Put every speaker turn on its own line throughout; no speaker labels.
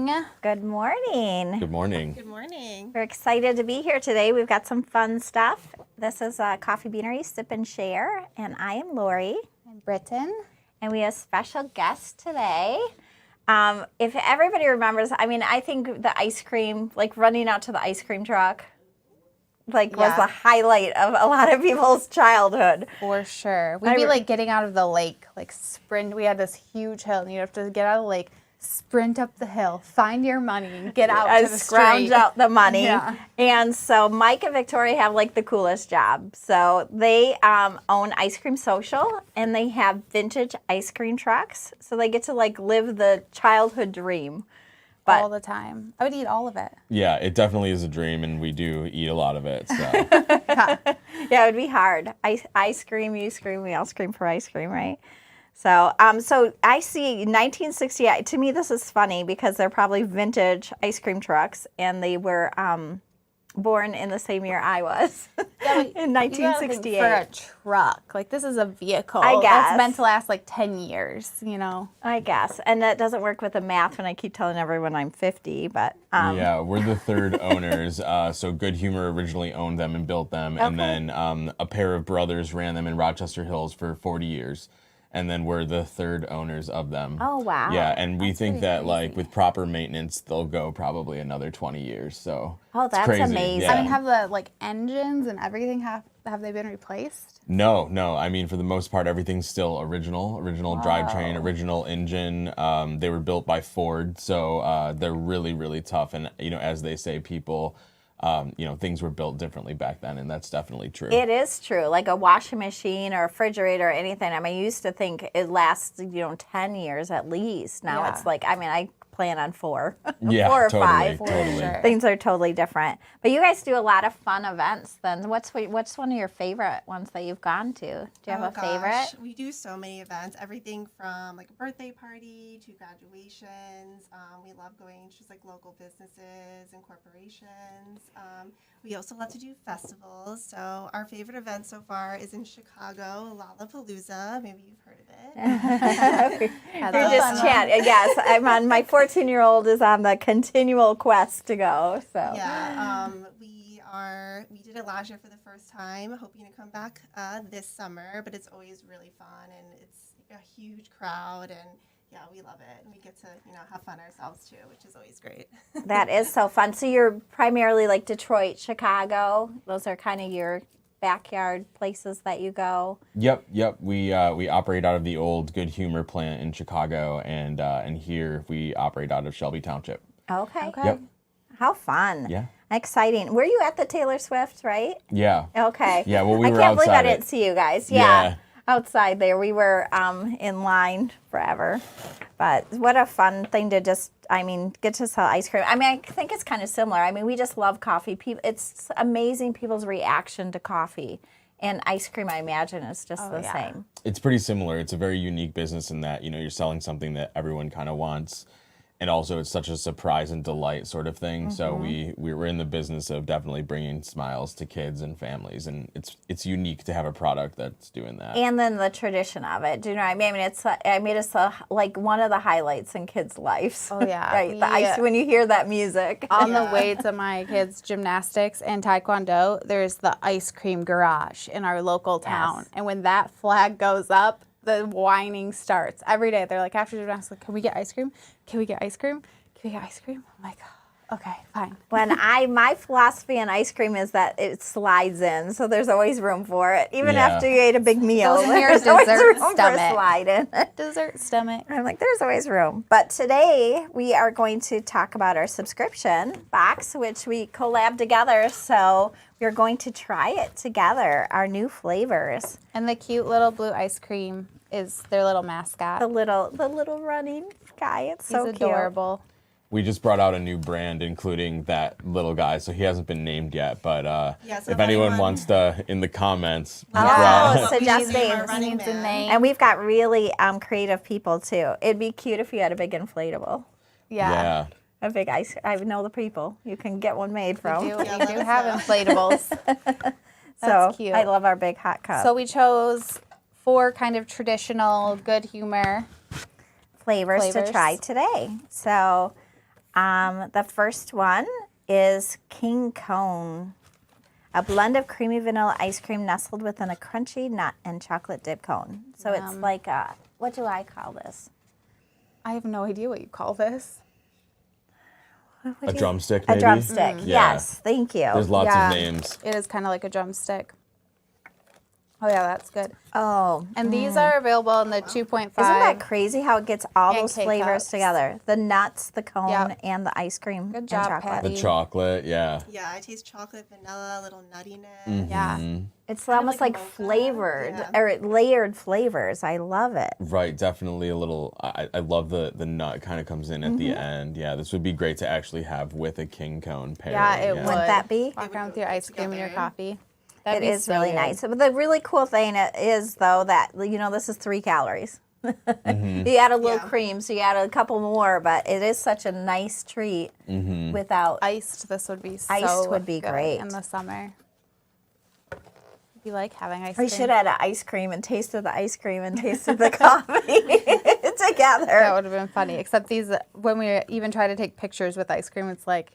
morning.
Good morning.
Good morning.
Good morning.
We're excited to be here today. We've got some fun stuff. This is Coffee Beanery Sip and Share, and I am Lori.
I'm Britton.
And we have a special guest today. If everybody remembers, I think the ice cream, like running out to the ice cream truck, was the highlight of a lot of people's childhood.
For sure. We'd be like getting out of the lake, like sprint. We had this huge hill, and you'd have to get out of the lake, sprint up the hill, find your money, and get out to the
scrounge
street.
out the money.
Yeah.
And so Mike and Victoria have like the coolest job. So they own Ice Cream Social, and they have vintage ice cream trucks. So they get to like live the childhood dream. But
all the time. I would eat all of it.
Yeah, it definitely is a dream, and we do eat a lot of it. So
yeah, it would be hard. I scream, you scream, we all scream for ice cream, right? So, so I see 1968. To me, this is funny because they're probably vintage ice cream trucks, and they were born in the same year I was, in 1968.
For a truck, like this is a vehicle.
I guess
that's meant to last like 10 years. You know.
I guess, and that doesn't work with the math when I keep telling everyone I'm 50. But
yeah, we're the third owners. So Good Humor originally owned them and built them, and then a pair of brothers ran them in Rochester Hills for 40 years. And then we're the third owners of them.
Oh, wow.
Yeah, and we think that like with proper maintenance, they'll go probably another 20 years. So
that's
it's crazy.
amazing.
Yeah.
I mean, have the like engines and everything have they been replaced?
No. I mean, for the most part, everything's still original drivetrain, original engine. They were built by Ford, so they're really, really tough. And as they say, people. Things were built differently back then, and that's definitely true.
It is true. Like a washing machine or a refrigerator or anything. I used to think it lasts, 10 years at least. Now it's like, I plan on 4.
Yeah,
4 or
totally,
5.
totally.
Sure.
Things are totally different. But you guys do a lot of fun events then. What's one of your favorite ones that you've gone to? Do you have a favorite?
We do so many events, everything from like a birthday party to graduations. We love going to just like local businesses and corporations. We also love to do festivals. So our favorite event so far is in Chicago, Lollapalooza. Maybe you've heard of it.
You're just chatting. Yes, I'm on. My 14-year-old is on the continual quest to go. So
yeah, we did it last year for the first time. Hoping to come back this summer, but it's always really fun and it's a huge crowd and. Yeah, we love it. And we get to, have fun ourselves too, which is always great.
That is so fun. So you're primarily like Detroit, Chicago. Those are kind of your backyard places that you go.
Yep. We operate out of the old Good Humor plant in Chicago, and here we operate out of Shelby Township.
Okay.
Yep.
How fun.
Yeah.
Exciting. Were you at the Taylor Swift, right?
Yeah.
Okay.
Yeah, well, we were
I can't believe I
outside
didn't see you guys. Yeah. Outside there. We were in line forever. But what a fun thing to just, get to sell ice cream. I think it's kind of similar. We just love coffee. It's amazing people's reaction to coffee. And ice cream, I imagine, is just the same.
It's pretty similar. It's a very unique business in that, you're selling something that everyone kind of wants. And also, it's such a surprise and delight sort of thing. Mm-hmm. So we were in the business of definitely bringing smiles to kids and families, and it's unique to have a product that's doing that.
And then the tradition of it. Do you know what I mean? It's like one of the highlights in kids' lives.
Oh yeah,
right. The ice when you hear that music.
On the way to my kids' gymnastics and taekwondo, there's the ice cream garage in our local town, and when that flag goes up, the whining starts every day. They're like, after gymnastics, like, can we get ice cream? Can we get ice cream? Can we get ice cream? I'm like, okay, fine.
My philosophy on ice cream is that it slides in, so there's always room for it. Even after you ate a big meal, there's always room for a slide in.
Dessert stomach.
I'm like, there's always room. But today we are going to talk about our subscription box, which we collabed together. So we're going to try it together, our new flavors.
And the cute little blue ice cream is their little mascot.
The little running guy. It's so
He's
cute.
adorable.
We just brought out a new brand, including that little guy, so he hasn't been named yet. But
so
if anyone wants to, in the comments,
suggest names. And we've got really creative people too. It'd be cute if you had a big inflatable.
Yeah.
A big ice. I know the people you can get one made from.
We do have inflatables. That's cute.
I love our big hot cup.
So we chose 4 kind of traditional Good Humor
flavors to try today. So The first one is King Cone, a blend of creamy vanilla ice cream nestled within a crunchy nut and chocolate dip cone. So it's like a, what do I call this?
I have no idea what you call this.
A drumstick,
A
maybe?
drumstick.
Yeah.
Yes, thank you.
There's lots
Yeah.
of names.
It is kind of like a drumstick. Oh yeah, that's good.
Oh,
And these are available in the 2.5.
isn't that crazy how it gets all
And
those
K
flavors
cups.
together? The nuts, the cone,
Yep.
and the ice cream
Good
and
job,
chocolate.
Patty.
The chocolate, yeah.
Yeah, I taste chocolate, vanilla, a little nuttiness.
Mm-hmm.
Yeah.
It's almost
like
like
mocha.
flavored
Yeah.
or layered flavors. I love it.
Right, definitely a little. I love the nut kind of comes in at the end. Yeah, this would be great to actually have with a king cone pairing.
Yeah, it would.
Wouldn't that be?
Walk
It would
around with
go
your
good
ice cream and your
together.
coffee.
It
That'd be
is
so
really
good.
nice. But the really cool thing is, though, that, you know, this is 3 calories. You add a little
Yeah.
cream, so you add a couple more, but it is such a nice treat without.
Iced, this would be so
Iced would be
good
great.
in the summer. You like having ice
We
cream?
should have had ice cream and tasted the ice cream and tasted the coffee together.
That would have been funny. Except these, when we even try to take pictures with ice cream, it's like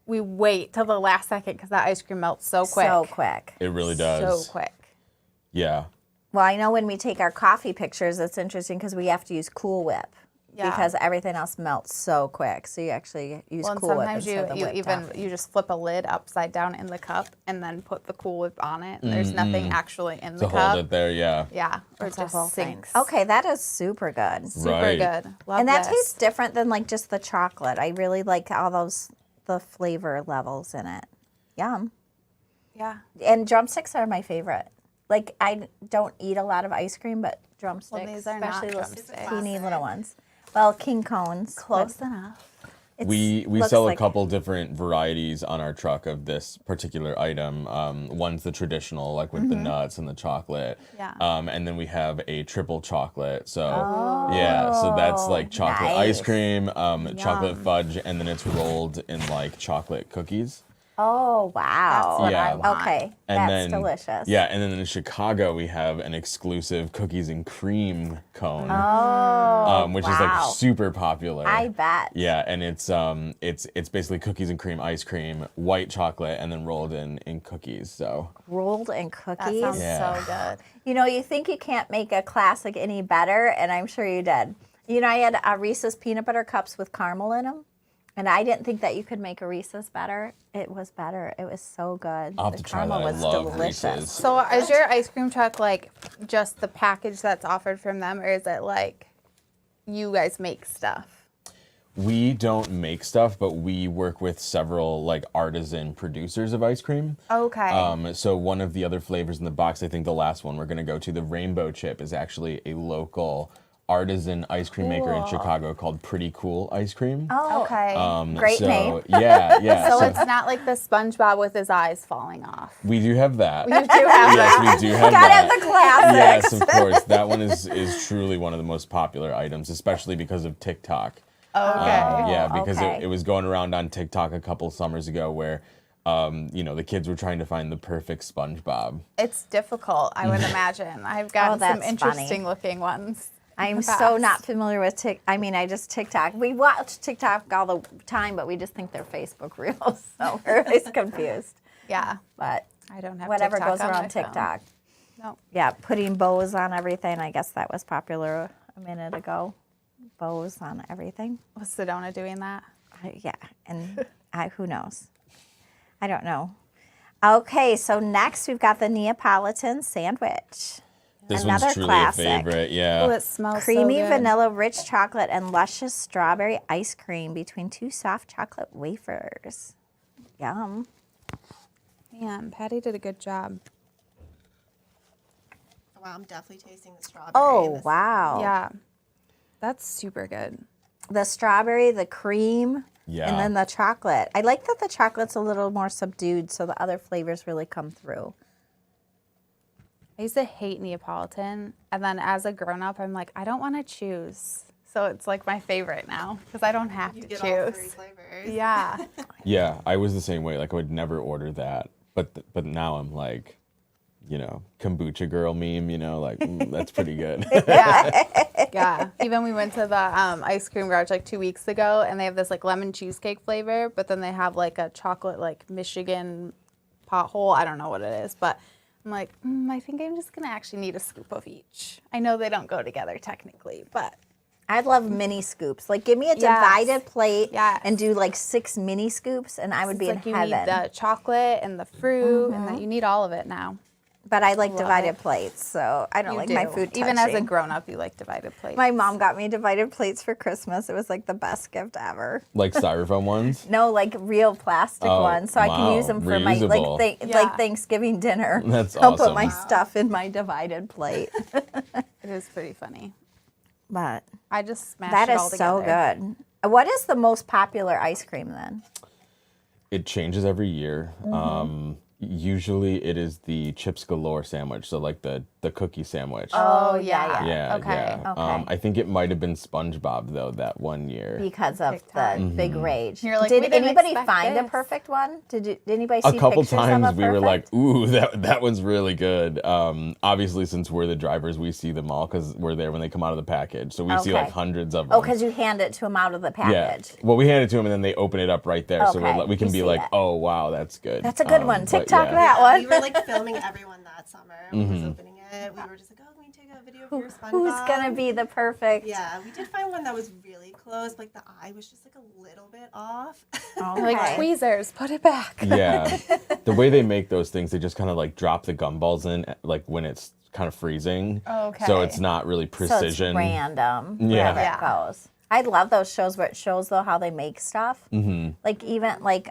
we wait till the last second because that ice cream melts so quick.
So quick.
It really does.
So quick.
Yeah.
Well, I know when we take our coffee pictures, it's interesting because we have to use Cool Whip.
Yeah.
Because everything else melts so quick. So you actually use
Well, and
Cool Whip
sometimes
instead of the
you
whipped
even
coffee.
you just flip a lid upside down in the cup and then put the Cool Whip on it. And there's nothing actually in the
To
cup.
hold it there, yeah.
Yeah, or
That's the
just
whole thing.
sinks.
Okay, that is super good.
Super
Right.
good. Love
And that
this.
tastes different than like just the chocolate. I really like all the flavor levels in it. Yum.
Yeah.
And drumsticks are my favorite. Like I don't eat a lot of ice cream, but drumsticks,
these are not
especially those
drumsticks.
teeny little ones. Well, king cones. but
Close enough.
it's-
We
looks
sell
like-
a couple different varieties on our truck of this particular item. One's the traditional, like with the nuts and the chocolate.
Yeah.
And then we have a triple chocolate. So yeah, so that's like chocolate ice
nice.
cream, chocolate fudge, and then it's rolled in like chocolate cookies.
Oh wow!
That's what
Yeah.
I want.
Okay,
And
that's
then
delicious.
Yeah, and then in Chicago we have an exclusive cookies and cream cone, which is
wow.
like super popular.
I bet.
Yeah, and it's basically cookies and cream ice cream, white chocolate, and then rolled in cookies. So
Rolled in
That
cookies.
sounds
Yeah.
so good.
You know, you think you can't make a classic any better, and I'm sure you did. You know, I had Reese's peanut butter cups with caramel in them, and I didn't think that you could make a Reese's better. It was better. It was so good.
I'll have
the
to try
caramel
that. I
was
love
delicious.
Reese's.
So is your ice cream truck like just the package that's offered from them, or is it like you guys make stuff?
We don't make stuff, but we work with several like artisan producers of ice cream.
Okay.
So one of the other flavors in the box, I think the last one we're gonna go to, the rainbow chip, is actually a local artisan ice cream maker in
Cool.
Chicago called Pretty Cool Ice Cream.
Oh,
Okay.
Great
so,
name.
Yeah.
So it's not like the SpongeBob with his eyes falling off.
we do have that.
You do have that.
Yes, we do have
Gotta
that.
have the classics.
Yes, of course. That one is truly one of the most popular items, especially because of TikTok.
Okay.
Yeah, because
okay.
it was going around on TikTok a couple summers ago where, the kids were trying to find the perfect SpongeBob.
It's difficult, I would imagine. I've gotten some
that's
interesting looking ones.
I'm
the
so
past.
not familiar with I just TikTok. We watch TikTok all the time, but we just think they're Facebook reels, so we're always confused.
Yeah.
But
I don't have
whatever
TikTok
goes
on my
around
phone.
TikTok.
No.
Yeah, putting bows on everything. I guess that was popular a minute ago. Bows on everything.
Was Sedona doing that?
Yeah, and who knows? I don't know. Okay, so next we've got the Neapolitan sandwich.
This
Another
one's truly
classic.
a favorite. Yeah.
Oh, it smells
Creamy
so good.
vanilla rich chocolate and luscious strawberry ice cream between 2 soft chocolate wafers. Yum.
Man, Patty did a good job.
Wow, I'm definitely tasting the strawberry. in
Oh,
this.
wow.
Yeah. That's super good.
The strawberry, the cream,
Yeah.
and then the chocolate. I like that the chocolate's a little more subdued so the other flavors really come through.
I used to hate Neapolitan, and then as a grown-up, I'm like, I don't want to choose. So it's like my favorite now because I don't have
You
to
get all 3
choose.
flavors.
Yeah.
Yeah, I was the same way. Like I would never order that, but now I'm like, kombucha girl meme, like that's pretty good.
Yeah. Yeah. Even we went to the ice cream garage like 2 weeks ago, and they have this like lemon cheesecake flavor, but then they have like a chocolate like Michigan pothole. I don't know what it is, but I'm like, I think I'm just gonna actually need a scoop of each. I know they don't go together technically, but
I'd love mini scoops. Like, give me a
Yes.
divided plate
Yes.
and do like 6 mini scoops, and I would be in
like you
heaven.
need the chocolate and the fruit, and you need all of it now.
But I like
Love
divided
it.
plates, so I don't
You
like
do.
my food
Even as a
touching.
grown-up, you like divided plates.
My mom got me divided plates for Christmas. It was like the best gift ever.
Like styrofoam ones.
No, like real plastic
Oh,
ones, so I can
wow.
use them for my
Reusable.
like Thanksgiving dinner.
That's
I'll put
awesome.
my
Wow.
stuff in my divided plate.
It is pretty funny.
But
I just smashed
that
it
is
all
so
together.
good. What is the most popular ice cream then?
It changes every year. Usually it is the chips galore sandwich, so like the cookie sandwich.
Oh,
yeah.
Yeah,
Okay.
yeah.
Okay.
I think it might have been SpongeBob though that one year.
Because of
TikTok.
the big rage.
You're like, we
did
didn't
anybody
expect
find a
this.
perfect one? Did anybody see
A couple
pictures
times
of a
we were like,
perfect?
"Ooh, that one's really good." Obviously, since we're the drivers, we see them all because we're there when they come out of the package. So we see like
Okay.
hundreds of them.
Oh, because you hand it to them out of the
yeah.
package.
Well, we hand it to them and then they open it up right there, so
Okay,
we can
you
be
see
like,
it.
"Oh, wow, that's good."
That's a good one.
but
TikTok
yeah.
that
Yeah,
one.
we were like filming everyone that summer. We was opening it. We were just like, oh, can we take a video for your SpongeBob?
Who's gonna be the perfect?
Yeah, we did find one that was really close. Like the eye was just like a little bit off.
Okay.
Like tweezers, put it back.
Yeah. The way they make those things, they just kind of like drop the gumballs in like when it's kind of freezing.
Okay.
So it's not really precision.
So it's random.
Yeah.
Wherever it goes. I love those shows where it shows though how they make stuff. Mm-hmm. Like even like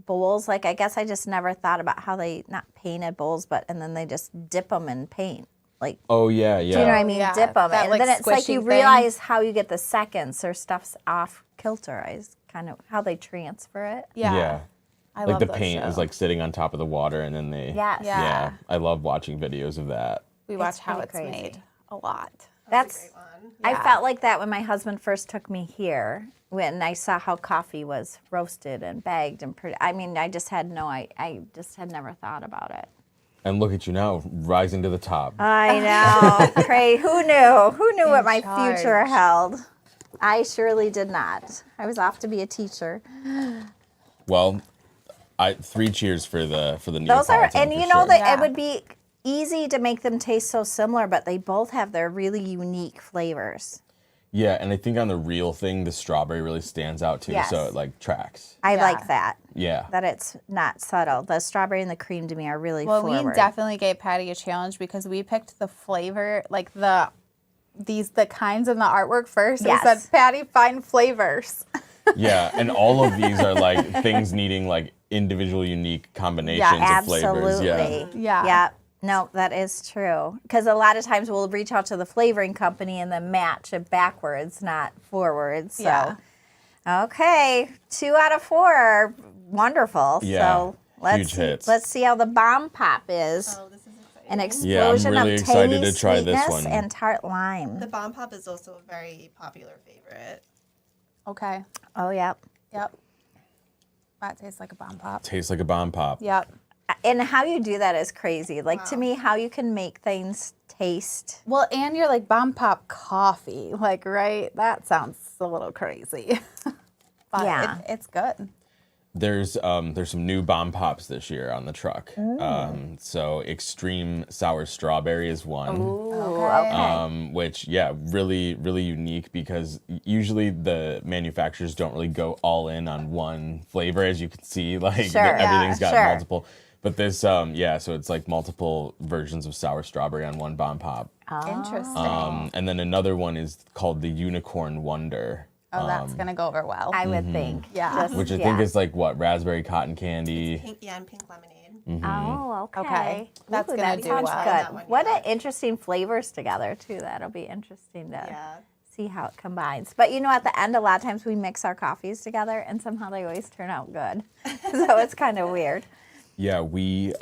bowls. Like I guess I just never thought about how they not painted bowls, but and then they just dip them in paint. Like
Oh yeah, yeah.
do you know what I mean?
Yeah,
Dip them,
that,
and
like,
then it's like you
squishy thing.
realize how you get the seconds or stuff's off kilter. Is kind of how they transfer it.
Yeah.
Yeah.
I
Like
love
the
those
paint is
shows.
like sitting on top of the water and then they
Yes.
Yeah.
Yeah. I love watching videos of that.
We watch how
pretty
it's
crazy.
made a lot.
That's.
a great one.
I
Yeah.
felt like that when my husband first took me here, when I saw how coffee was roasted and bagged and I mean, I just had I just had never thought about it.
And look at you now, rising to the top.
I know. Who knew? Who knew what my
charge.
future held? I surely did not. I was off to be a teacher.
Well, 3 cheers for the
Those are,
Neapolitan
and
for
you know
sure.
that
Yeah.
it would be easy to make them taste so similar, but they both have their really unique flavors.
Yeah, and I think on the real thing, the strawberry really stands out too.
Yes.
So it like tracks.
I
Yeah.
like that.
Yeah.
That it's not subtle. The strawberry and the cream to me are really
Well,
forward.
we definitely gave Patty a challenge because we picked the flavor, like the kinds in the artwork first.
Yes.
We said, Patty, find flavors.
Yeah, and all of these are like things needing like individual, unique combinations of flavors. Yeah.
Absolutely.
Yeah.
Yeah. No, that is true. Because a lot of times we'll reach out to the flavoring company and then match it backwards, not forwards. So,
Yeah.
okay, 2 out of 4 are wonderful.
Yeah,
So
huge hits.
let's see how the bomb pop is.
Oh, this is exciting.
An
Yeah, I'm
explosion
really
of
excited
tangy
to try this
sweetness
one.
and tart lime.
The bomb pop is also a very popular favorite.
Okay.
Oh, yeah.
Yep. That tastes like a bomb pop.
Tastes like a bomb pop.
Yep.
And how you do that is crazy. Like, to me, how you can make things taste.
Well, and you're like bomb pop coffee, like, right? That sounds a little crazy. But
Yeah.
it's good.
There's some new bomb pops this year on the truck. So extreme sour strawberry is one.
Okay.
Which really really unique because usually the manufacturers don't really go all in on one flavor, as you can see, like
Sure.
everything's
Yeah,
got
sure.
multiple. But this so it's like multiple versions of sour strawberry on one bomb pop.
Interesting.
And then another one is called the Unicorn Wonder,
Oh, that's going to go over well.
I would think.
Yeah.
Just-
which I
yeah.
think is like what, raspberry cotton candy.
Pink, yeah, and pink lemonade.
Oh, okay.
Okay. That's gonna
that
do
sounds
well.
good.
That one,
What
yeah.
an interesting flavors together too. That'll be interesting to
Yeah.
see how it combines. But you know, at the end, a lot of times we mix our coffees together, and somehow they always turn out good. So it's kind of weird.
Yeah, we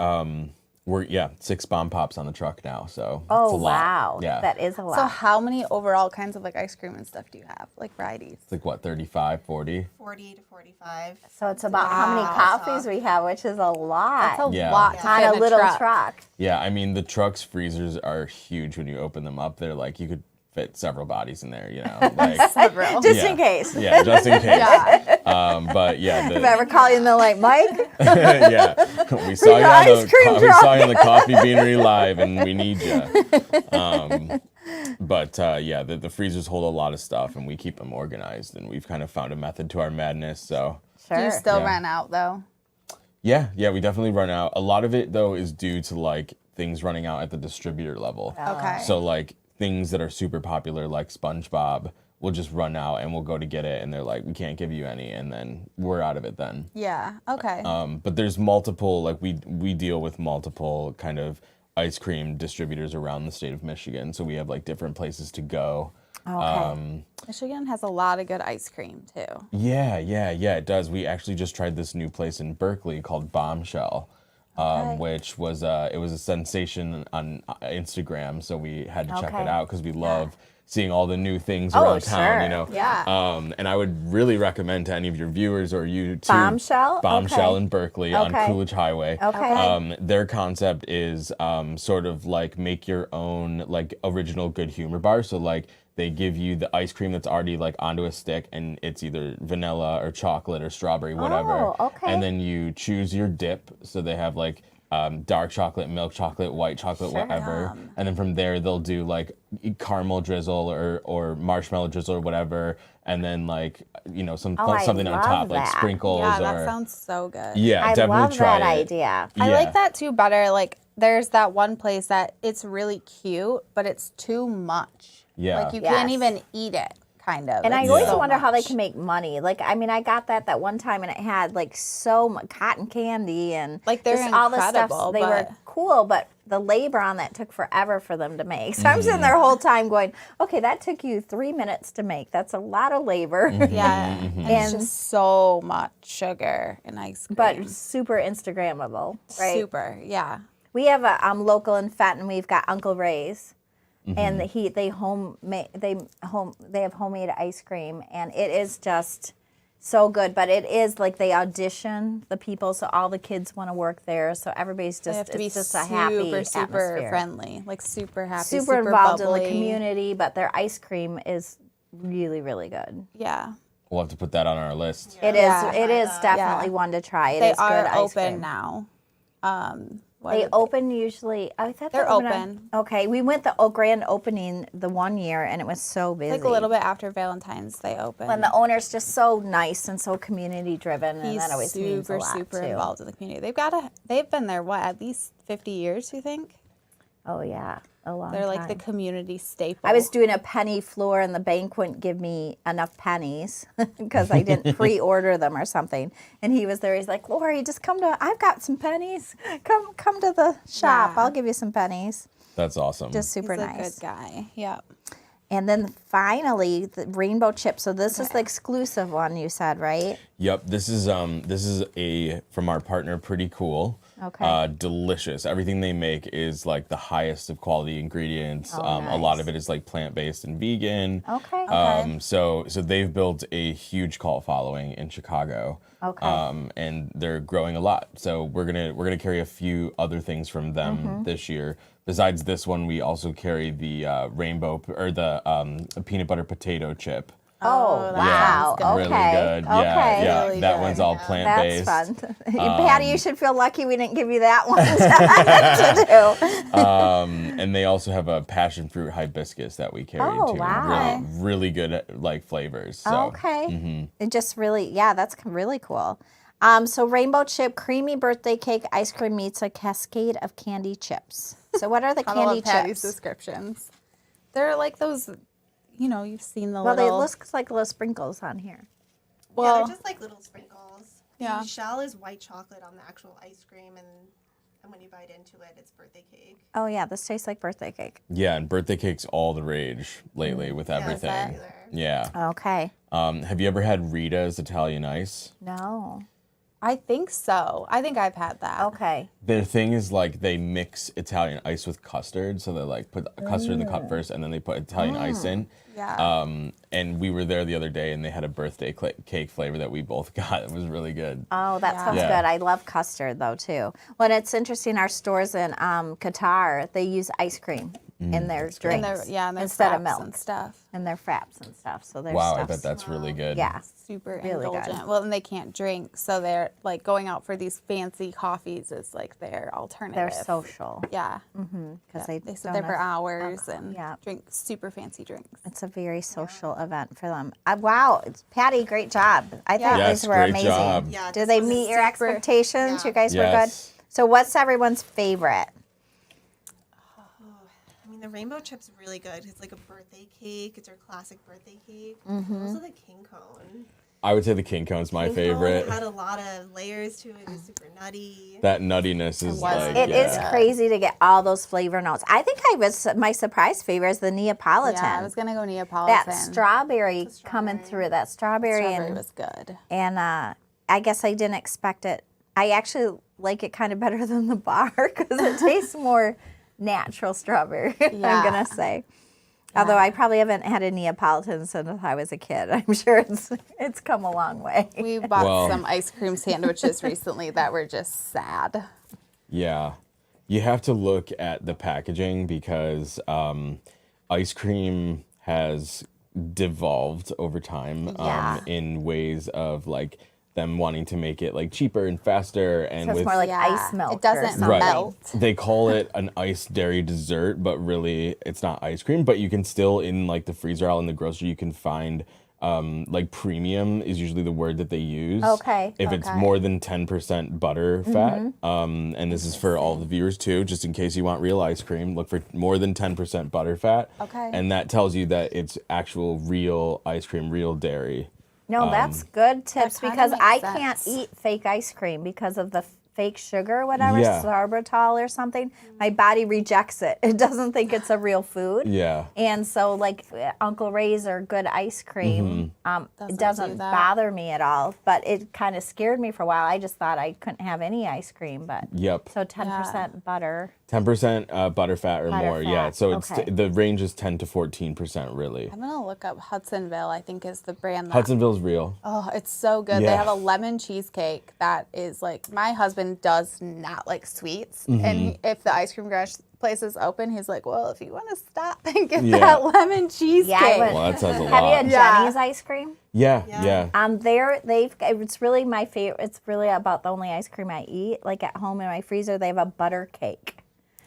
We're 6 bomb pops on the truck now, so it's
Oh,
a lot.
wow.
Yeah.
That is a lot.
So how many overall kinds of like ice cream and stuff do you have? Like varieties?
It's like what, 35, 40?
40 to 45.
So it's about how many
Wow.
coffees we have, which is a lot.
That's a
Yeah.
lot to
on
fit
a
in
little
truck.
truck.
Yeah, I mean the truck's freezers are huge when you open them up. They're like you could fit several bodies in there, you know. Like,
Several.
Just
Yeah.
in case.
yeah, just in case.
Yeah.
But yeah,
If I ever call you and they're like, Mike,
yeah, we saw you
got
on
ice cream
we saw you on the Coffee Beanery Live, and we need you. But yeah, the freezers hold a lot of stuff, and we keep them organized, and we've kind of found a method to our madness. So
sure.
Do you still
Yeah.
run out though?
yeah, we definitely run out. A lot of it though is due to like things running out at the distributor level.
Okay.
So like things that are super popular, like SpongeBob, will just run out, and we'll go to get it, and they're like, we can't give you any, and then we're out of it then.
Yeah. Okay.
But there's multiple, like we deal with multiple kind of ice cream distributors around the state of Michigan. So we have like different places to go.
Okay.
Michigan has a lot of good ice cream too.
Yeah, it does. We actually just tried this new place in Berkeley called Bombshell, which was it was a sensation on Instagram. So we had to check
Okay.
it out because we love seeing all the new things
Oh,
around town,
sure.
you know.
Yeah.
And I would really recommend to any of your viewers or you too.
Bombshell?
Bombshell
Okay.
in Berkeley on
Okay.
Coolidge Highway.
Okay.
Their concept is sort of like make your own like original good humor bar. So like they give you the ice cream that's already like onto a stick, and it's either vanilla or chocolate or strawberry, whatever.
Oh, okay.
And then you choose your dip. So they have like dark chocolate, milk chocolate, white chocolate, whatever. And then from there they'll do like caramel drizzle or marshmallow drizzle or whatever. And then like, you know,
I
something on
love
top, like
that.
sprinkles
Yeah,
or
that sounds so good.
yeah,
I
definitely
love
try
that
it.
idea.
I
Yeah.
like that too better. Like there's that one place that it's really cute, but it's too much.
Yeah.
Like you can't
Yes.
even eat it, kind of.
And I
It's
always
so
wonder how they
much.
can make money. Like, I mean, I got that one time, and it had like so much cotton candy and
Like, they're
just all the stuff.
incredible,
They were
but-
cool, but the labor on that took forever for them to make. So I'm sitting there the whole time going, okay, that took you 3 minutes to make. That's a lot of labor,
Yeah. And it's
And-
just so much sugar and ice cream.
but super Instagrammable, right?
Super, yeah.
We have a local in Fenton. We've got Uncle Ray's, and they have homemade ice cream, and it is just so good. But it is like they audition the people, so all the kids want to work there. So everybody's
They
just
have to be
it's just
super,
a happy
super
atmosphere.
friendly, like super happy,
super involved in
bubbly.
the community. But their ice cream is really, really good.
Yeah.
We'll have to put that on our list.
It is.
Yeah.
It is definitely
Yeah.
one to try. It
They
is
are
good ice
open
cream.
now.
They open usually. I thought
They're
they open
open.
okay, we went the grand opening the one year, and it was so busy.
like a little bit after Valentine's they open.
And the owner's just so nice and so community driven, and
He's
that always means a
super,
lot
super
too.
involved in the community. They've been there, what, at least 50 years, you think?
Oh yeah, a long
They're like
time.
the community staple.
I was doing a penny floor, and the bank wouldn't give me enough pennies because I didn't pre-order them or something. And he was there. He's like, "Lori, just come to. I've got some pennies. Come to the shop.
Yeah.
I'll give you some pennies."
That's awesome.
Just super
He's a
nice.
good guy. Yep.
And then finally, the rainbow chip. So this is the exclusive one you said, right?
Yep, this is a from our partner Pretty Cool.
Okay.
Delicious. Everything they make is like the highest of quality ingredients. A lot
nice.
of it is like plant-based and vegan.
Okay.
So they've built a huge cult following in Chicago.
Okay.
And they're growing a lot. So we're gonna carry a few other things from them this year. Besides this one, we also carry the rainbow or the peanut butter potato chip.
Oh,
that
wow.
sounds
Really
Okay.
good.
Okay.
Yeah.
Really
That
good.
one's all
That's
plant-based.
fun. Patty, you should feel lucky we didn't give you that one to do.
And they also have a passion fruit hibiscus that we carry
Oh,
too.
wow.
Really good like flavors. So
Okay. It just really, that's really cool. So rainbow chip, creamy birthday cake, ice cream meets a cascade of candy chips. So what are the
I
candy
love Patty's
chips?
descriptions. They're like those, you've seen the
Well, they
little.
look like little sprinkles on here.
Yeah,
well,
they're just like little sprinkles.
Yeah.
The shell is white chocolate on the actual ice cream, and when you bite into it, it's birthday cake.
Oh yeah, this tastes like birthday cake.
yeah, and birthday cake's all the rage lately with everything.
popular.
Yeah.
Okay.
Have you ever had Rita's Italian Ice?
No.
I think so. I think I've had that.
Okay.
Their thing is like they mix Italian ice with custard, so they like put custard in the cup first, and then they put Italian ice in.
Yeah.
And we were there the other day, and they had a birthday cake flavor that we both got. It was really good.
Oh, that sounds
Yeah.
good. I love custard though too. Well, it's interesting. Our stores in Qatar, they use ice cream in their drinks
and their
instead of
fraps
milk
and stuff.
and their fraps and stuff. So their
Wow, I
stuff's-
bet that's really good.
yeah.
Super
Really good.
indulgent. Well, and they can't drink, so they're like going out for these fancy coffees is like their alternative.
They're social
Yeah.
because
They
they
sit there for
don't-
hours and
yeah.
drink super fancy drinks.
It's a very social event for them. Wow, Patty, great job. I thought
Yes,
these were
great
amazing.
job.
Yeah,
Did
this
they
was
meet your
super-
expectations?
Yeah.
You guys were
Yes.
good. So, what's everyone's favorite?
I mean, the rainbow chip's really good. It's like a birthday cake. It's our classic birthday cake. Also the king cone.
I would say the king cone's my
King
favorite.
Cone had a lot of layers to it. It was super nutty.
That nuttiness is
was
like
It is
yeah.
crazy to get all those flavor notes. I think my surprise favorite is the Neapolitan.
Yeah, I was gonna go Neapolitan.
that strawberry coming through. That strawberry,
Strawberry
and
was good.
I guess I didn't expect it. I actually like it kind of better than the bar because it tastes more natural strawberry.
Yeah.
I'm gonna say. Although I probably haven't had a Neapolitan since I was a kid. I'm sure it's come a long way.
We bought
Well-
some ice cream sandwiches recently that were just sad.
Yeah. You have to look at the packaging because ice cream has devolved over time
Yeah.
in ways of like them wanting to make it like cheaper and faster and
So it's
with
more like
Yeah,
ice milk.
it doesn't
or
right.
something.
melt.
They call it an iced dairy dessert, but really it's not ice cream. But you can still in like the freezer aisle in the grocery you can find like premium is usually the word that they use.
Okay,
If it's
okay.
more than 10% butter fat, and this is for all the viewers too, just in case you want real ice cream, look for more than 10% butter fat.
Okay.
And that tells you that it's actual real ice cream, real dairy.
No, that's good tips
kinda
because
makes
I can't
sense.
eat fake ice cream because of the fake sugar or whatever,
Yeah.
sorbitol or something. My body rejects it. It doesn't think it's a real food.
Yeah.
And so, like Uncle Ray's or good ice cream, it doesn't
do that.
bother me at all. But it kind of scared me for a while. I just thought I couldn't have any ice cream. But
Yep.
so 10% butter.
10% butter fat or
Butter
more. Yeah.
fat,
So it's
okay.
the range is 10 to 14% really.
I'm gonna look up Hudsonville. I think is the brand. That,
Hudsonville's real.
Oh, it's so good. They
Yeah.
have a lemon cheesecake that is like my husband does not like sweets,
Mm-hmm.
and if the ice cream garage place is open, he's like, "Well, if you want to stop and get
Yeah.
that lemon cheesecake."
Yeah, I went-
Well, that says a
Have you
lot.
had
Yeah.
Jenny's ice cream?
Yeah,
Yeah.
yeah.
It's really my favorite. It's really about the only ice cream I eat. Like at home in my freezer, they have a butter cake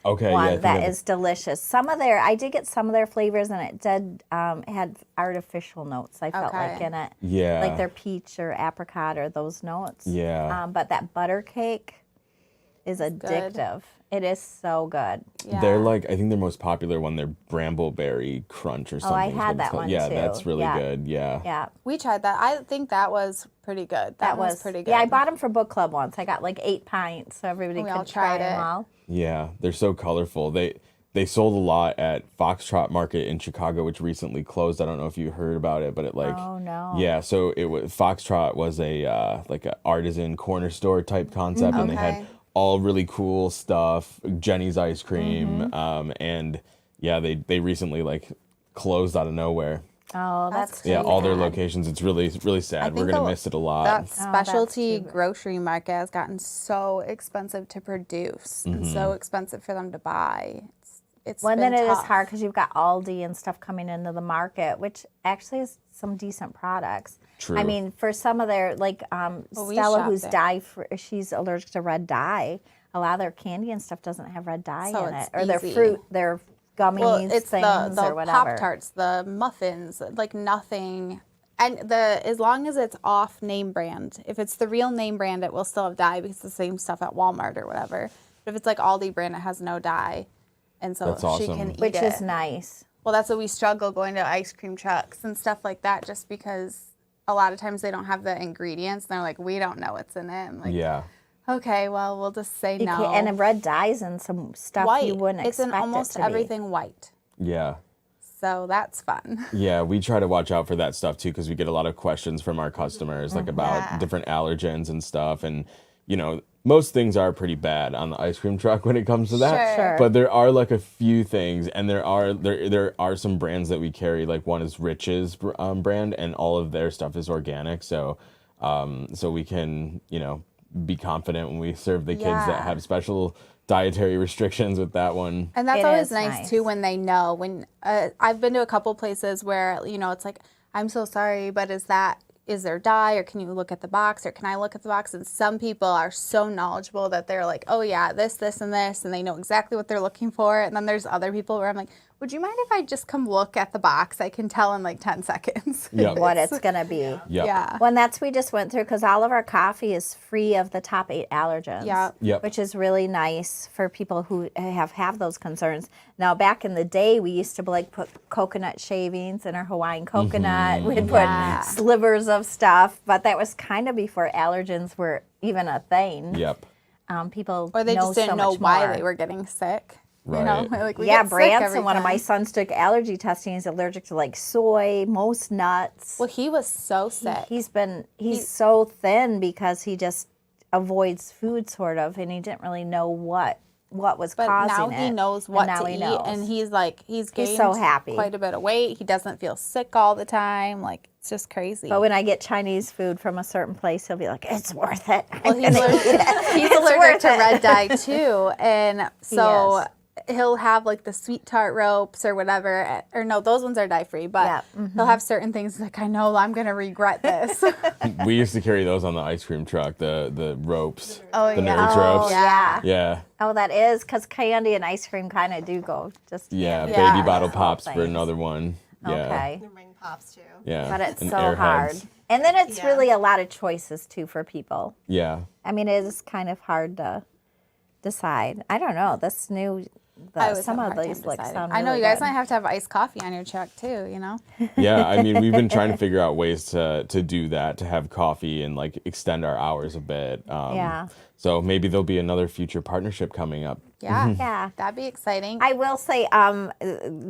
Okay,
one
yeah. I think
that
I've-
is delicious. I did get some of their flavors, and it did had artificial notes. I felt like
Okay.
in it,
Yeah.
like their peach or apricot or those notes.
Yeah.
But that butter cake is
good.
addictive. It is so good.
Yeah.
They're like, I think their most popular one, they're Brambleberry Crunch or something.
I
is
had
what it's
that
called.
one
Yeah,
too.
that's really
Yeah.
good. Yeah.
Yeah.
We tried that. I think that was pretty good. That was pretty good.
Yeah, I bought them for book club once. I got like 8 pints, so everybody
We
could
all
try
tried
them
it.
all.
Yeah, they're so colorful. They sold a lot at Foxtrot Market in Chicago, which recently closed. I don't know if you heard about it, but it like
Oh, no.
Yeah, so it was Foxtrot was a like a artisan corner store type concept, and they had
Okay.
all really cool stuff. Jenny's ice cream,
Mm-hmm.
and yeah, they recently like closed out of nowhere.
Oh, that's
That's
too
Yeah, all their
bad.
locations. It's really sad. We're
think
gonna
the-
miss it a lot.
That
that's
specialty
too bad.
grocery market has gotten so expensive to produce and
Mm-hmm.
so expensive for them to buy. It's
Well, and
been
then it is
tough.
hard because you've got Aldi and stuff coming into the market, which actually is some decent products.
True.
I mean, for some of their, like
we
Stella,
shop
who's
there.
she's allergic to red dye. A lot of their candy and stuff doesn't have red dye
So
in
it's
it, or their
easy.
fruit, their gummies,
Well, it's
things,
the
or whatever.
Pop Tarts, the muffins, like nothing. And as long as it's off name brand, if it's the real name brand, it will still have dye because it's the same stuff at Walmart or whatever. But if it's like Aldi brand, it has no dye, and so
That's
she
awesome.
can eat
Which
it.
is nice.
Well, that's what we struggle going to ice cream trucks and stuff like that, just because a lot of times they don't have the ingredients. And they're like, we don't know what's in it. I'm like,
Yeah.
okay, well, we'll just say
You
no.
can't- and red dye's in some stuff
white.
you wouldn't
it's
expect
in almost
it to be.
everything white.
Yeah.
So that's fun.
Yeah, we try to watch out for that stuff too because we get a lot of questions from our customers like about different allergens and stuff. And, you know, most things are pretty bad on the ice cream truck when it comes to that.
Sure.
But there are like a few things, and there are some brands that we carry. Like one is Rich's brand, and all of their stuff is organic. So so we can, you know, be confident when we serve the kids that have special dietary restrictions with that one.
And that's
It
always
is
nice too when they know. When I've been to a couple places where, you know, it's like, I'm so sorry, but is there dye, or can you look at the box, or can I look at the box? And some people are so knowledgeable that they're like, oh yeah, this, and this, and they know exactly what they're looking for. And then there's other people where I'm like, would you mind if I just come look at the box? I can tell in like 10 seconds.
Yep.
What it's going to be.
Yep.
Yeah.
Well, and that's we just went through because all of our coffee is free of the top 8 allergens.
Yep.
Which is really nice for people who have those concerns. Now, back in the day, we used to like put coconut shavings in our Hawaiian coconut. We'd put slivers of stuff, but that was kind of before allergens were even a thing.
Yep.
People
Or they
know
just didn't
so
know
much
why
more.
they were getting sick.
Right.
You know, like we
Yeah,
get sick every
Branson, one of my
time.
sons took allergy testing. He's allergic to like soy, most nuts.
Well, he was so sick.
He's so thin because he just avoids food sort of, and he didn't really know what was
But
causing
now
it.
he knows
And
what
now
to
he
eat,
knows.
and he's gained
so happy.
quite a bit of weight. He doesn't feel sick all the time. Like, it's just crazy.
But when I get Chinese food from a certain place, he'll be like, "It's worth it."
Well, he's allergic
worth
to
it.
red dye too, and so
is.
he'll have like the sweet tart ropes or whatever. Or no, those ones are dye free, but
Yeah,
he'll have certain things like, I know I'm gonna regret this.
We used to carry those on the ice cream truck, the ropes.
Oh,
the
yeah.
nerds
Oh,
ropes.
yeah.
Yeah.
Oh, that is because candy and ice cream kind of do go just
Yeah.
hand in
Baby
hand.
bottle
Those
pops
little
for
things.
another one. Yeah.
Okay.
The ring pops too.
Yeah.
But it's
And
so
Airheads.
hard. And then it's
Yeah.
really a lot of choices too for people.
Yeah.
I mean, it is kind of hard to decide. I don't know. This new,
I always
some
have a
of
hard
these
time
like
deciding.
sound
I know
really
you guys
good.
might have to have iced coffee on your truck too. You know.
Yeah. I mean, we've been trying to figure out ways to do that, to have coffee and like extend our hours a bit.
Yeah.
So maybe there'll be another future partnership coming up.
Yeah.
Yeah.
That'd be exciting.
I will say,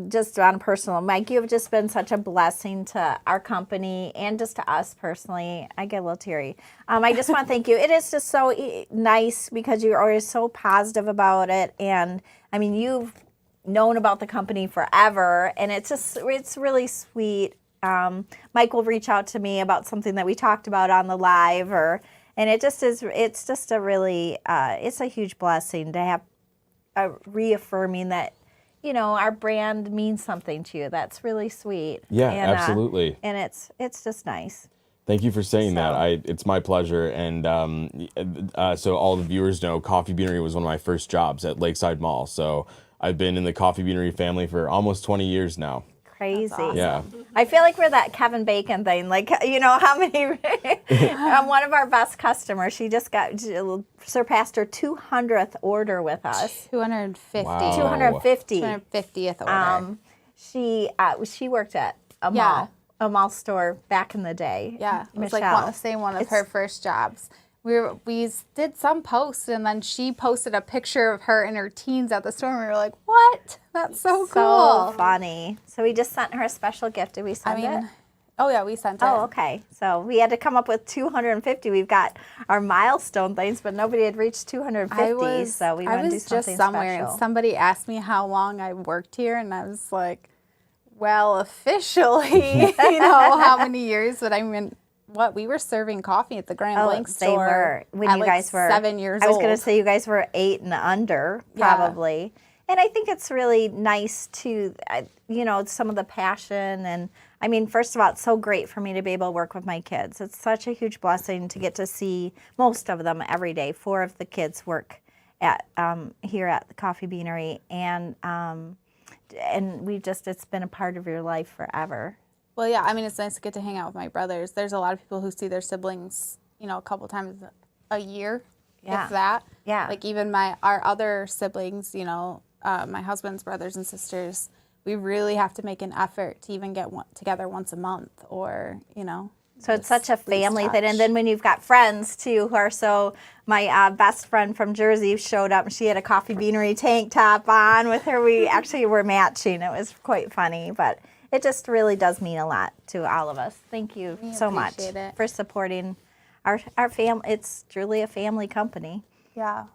just on a personal, Mike, you have just been such a blessing to our company and just to us personally. I get a little teary. I just want to thank you. It is just so nice because you're always so positive about it. And I mean, you've known about the company forever, and it's really sweet. Mike will reach out to me about something that we talked about on the live, and it just is. It's just a really, it's a huge blessing to have. Reaffirming that, you know, our brand means something to you. That's really sweet.
Yeah,
And,
absolutely.
And it's just nice.
Thank you for saying that. It's my pleasure. And so all the viewers know, Coffee Beanery was one of my first jobs at Lakeside Mall. So I've been in the Coffee Beanery family for almost 20 years now.
Crazy.
awesome.
Yeah.
I feel like we're that Kevin Bacon thing. Like, you know, how many, one of our best customers, she just surpassed her 200th order with us.
250.
Wow.
250.
250th order.
She worked at a
Yeah.
mall. A mall store back in the day.
Yeah, it was
Michelle.
like the same one of her first jobs. We did some posts, and then she posted a picture of her in her teens at the store, and we were like, "What? That's so cool!"
So funny. So we just sent her a special gift. Did we
I
send it?
mean, oh yeah, we sent it.
Oh, okay. So we had to come up with 250. We've got our milestone things, but nobody had reached 250. So we want to do
was
something
just somewhere,
special.
and somebody asked me how long I worked here, and I was like, "Well, officially, you know, how many years?" But I mean, what we were serving coffee at the Grand Blanc
they
store
were when
at
you
like
guys were
7 years
I was
old.
going to say you guys were 8 and under,
Yeah.
probably. And I think it's really nice to, you know, some of the passion. And I mean, first of all, it's so great for me to be able to work with my kids. It's such a huge blessing to get to see most of them every day. 4 of the kids work at here at the Coffee Beanery, and it's been a part of your life forever.
Well, yeah, I mean, it's nice to get to hang out with my brothers. There's a lot of people who see their siblings, you know, a couple times a year,
Yeah.
if that.
Yeah.
Like even our other siblings, you know, my husband's brothers and sisters, we really have to make an effort to even get together once a month, or, you know,
So it's such a family thing. And then when you've got friends too who are so, my best friend from Jersey showed up and she had a Coffee Beanery tank top on with her. We actually were matching. It was quite funny, but it just really does mean a lot to all of us. Thank you so much for supporting our family. It's truly a family company.
Yeah.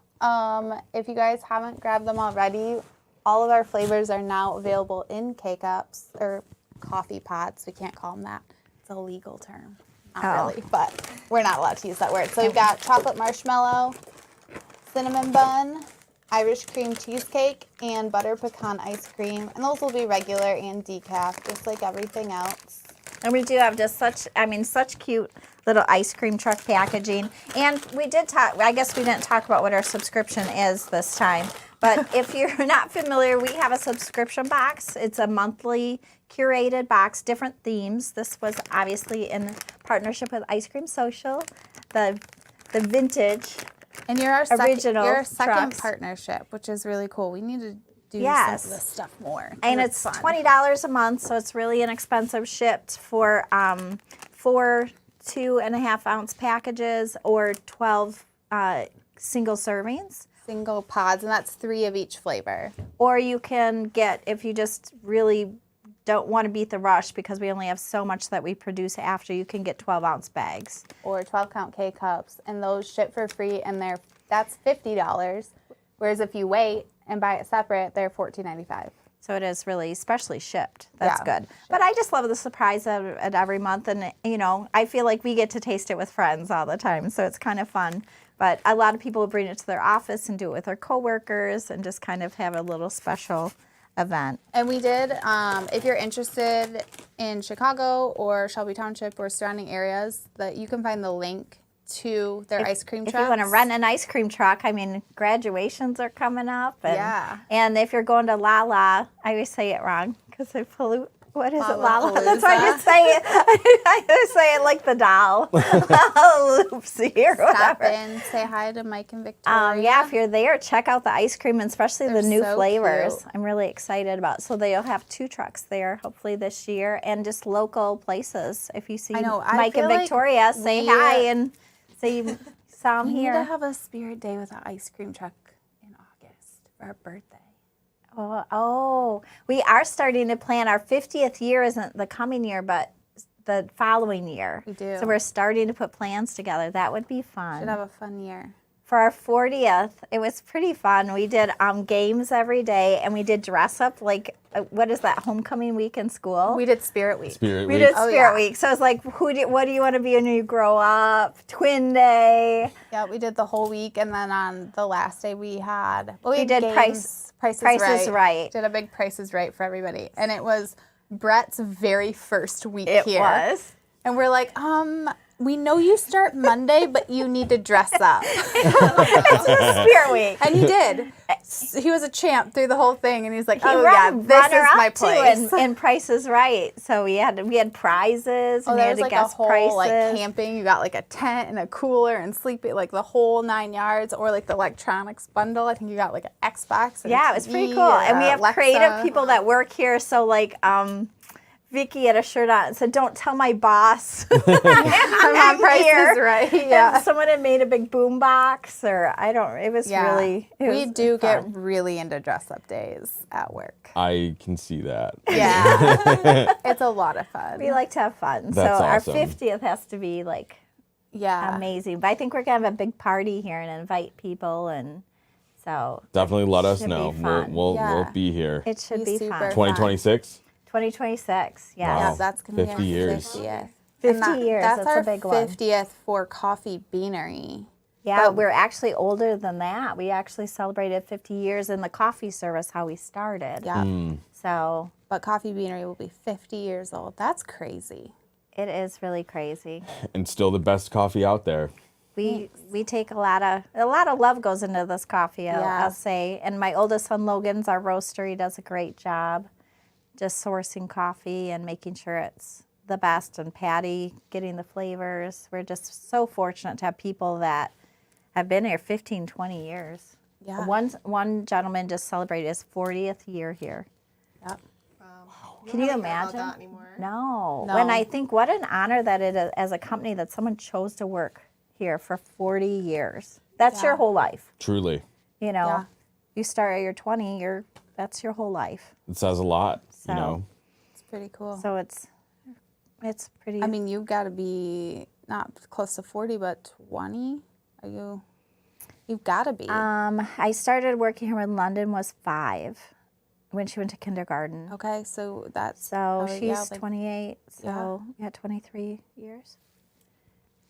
If you guys haven't grabbed them already, all of our flavors are now available in K-Cups or coffee pots. We can't call them that. It's a legal term. Not really, but we're not allowed to use that word. So we've got chocolate marshmallow, cinnamon bun, Irish cream cheesecake, and butter pecan ice cream. And those will be regular and decaf, just like everything else.
And we do have just such cute little ice cream truck packaging. And we did talk, I guess we didn't talk about what our subscription is this time. But if you're not familiar, we have a subscription box. It's a monthly curated box, different themes. This was obviously in partnership with Ice Cream Social, the vintage.
And you're our
original
second
trucks.
Partnership, which is really cool. We need to do
Yes.
some of this stuff more.
And it's
fun.
$20 a month, so it's really inexpensive, shipped for 4 2.5 ounce packages or 12 single servings.
Single pods, and that's 3 of each flavor.
Or you can get, if you just really don't want to beat the rush because we only have so much that we produce after, you can get 12-ounce bags.
Or 12-count K-Cups, and those ship for free, and that's $50. Whereas if you wait and buy it separate, they're $14.95.
So it is really specially shipped. That's
Yeah,
good. But I just love the surprise of it every month. And, you know, I feel like we get to taste it with friends all the time. So it's kind of fun. But a lot of people will bring it to their office and do it with their coworkers and just kind of have a little special event.
And we did, if you're interested in Chicago or Shelby Township or surrounding areas, that you can find the link to their ice cream trucks.
If you want to rent an ice cream truck, I mean, graduations are coming up. And,
Yeah.
And if you're going to Lala, I always say it wrong because they pollute. What is it, Lala?
Lollapalooza.
That's why I just say it. I just say it like the doll. Loopsy or
Stop
whatever.
in, say hi to Mike and Victoria.
Yeah, if you're there, check out the ice cream, and especially
They're
the new
so
flavors.
cute.
I'm really excited about. So they'll have 2 trucks there, hopefully this year, and just local places. If you see
I know, I
Mike and
feel like
Victoria, say
we,
hi and say you saw them
We need
here.
to have a spirit day with an ice cream truck in August for our birthday.
Oh, we are starting to plan. Our 50th year isn't the coming year, but the following year.
We do.
So we're starting to put plans together. That would be fun.
Should have a fun year.
For our 40th, it was pretty fun. We did games every day, and we did dress up like, what is that, homecoming week in school?
We did Spirit Week.
Spirit
We
Week.
did Spirit Week. So it's like, what do you want to be when you grow up? Twin Day.
Yeah, we did the whole week, and then on the last day we had
We did
games, Price
is Right.
Did a big Price is Right for everybody, and it was Brett's very first week
It
here.
was.
And we're like, we know you start Monday, but you need to dress up.
Spirit Week.
And he did. He was a champ through the whole thing, and he's like,
He
oh
ran-
yeah, this is
runner-up,
my
too,
place.
and Price is Right. So we had prizes, and we
There
had
was
to
like a
guess
whole
prices.
like camping. You got like a tent and a cooler and sleeping, like the whole 9 yards, or like the electronics bundle. I think you got like an Xbox. And
Yeah,
a
it was pretty
TV
cool. And we have
Alexa.
creative people that work here. So like Vicky had a shirt on and said, "Don't tell my boss."
I'm on Price is Right. Yeah.
And someone had made a big boom box, or I don't. It was really. It
we
was
do
fun.
get really into dress up days at work.
I can see that.
Yeah. It's a lot of fun.
We like to have fun.
That's
so
awesome.
our 50th has to be like
yeah.
amazing. But I think we're gonna have a big party here and invite people, and so
Definitely let us
Should be
know.
fun.
We'll
Yeah.
be here.
it should
Be
be
super
fun.
2026.
2026. Yes.
Wow.
Yeah, that's gonna
50
be our
years.
50th.
50
And
years,
That's
that's a
our
big one.
50th for Coffee Beanery.
Yeah,
But-
we're actually older than that. We actually celebrated 50 years in the coffee service, how we started.
Yeah.
So
But Coffee Beanery will be 50 years old. That's crazy.
it is really crazy.
And still the best coffee out there.
We take a lot of love goes into this coffee,
Yeah.
I'll say. And my oldest son Logan's our roaster. He does a great job just sourcing coffee and making sure it's the best. And Patty getting the flavors. We're just so fortunate to have people that have been here 15, 20 years.
Yeah.
One gentleman just celebrated his 40th year here.
Yep.
Can you
Don't really know about
imagine?
that anymore.
No.
No.
When I think what an honor that it is as a company that someone chose to work here for 40 years. That's your
Yeah.
whole life.
Truly.
You know,
Yeah.
you start at your 20, that's your whole life.
It says a lot,
So-
you know.
It's pretty cool.
So it's pretty.
I mean, you've got to be not close to 40, but 20. You've got to be.
I started working here when London was 5, when she went to kindergarten.
Okay, so that's
So
probably,
she's
like,
28. So yeah, 23 years.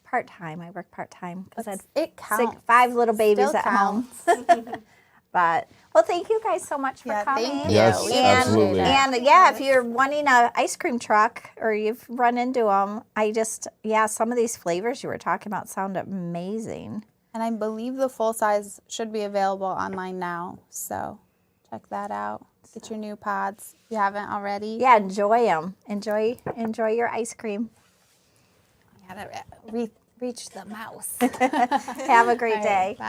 Part time. I work part time because I had
it counts.
5 little babies
Still
at home.
counts.
But well, thank you guys so much for
Yeah,
coming.
thank you.
Yes,
We
And,
absolutely.
appreciate it.
and yeah, if you're wanting a ice cream truck or you've run into them, some of these flavors you were talking about sound amazing.
And I believe the full size should be available online now. So check that out. Get your new pods if you haven't already.
Yeah, enjoy them. Enjoy your ice cream.
You gotta reach the mouse.
Have a great day.
Bye.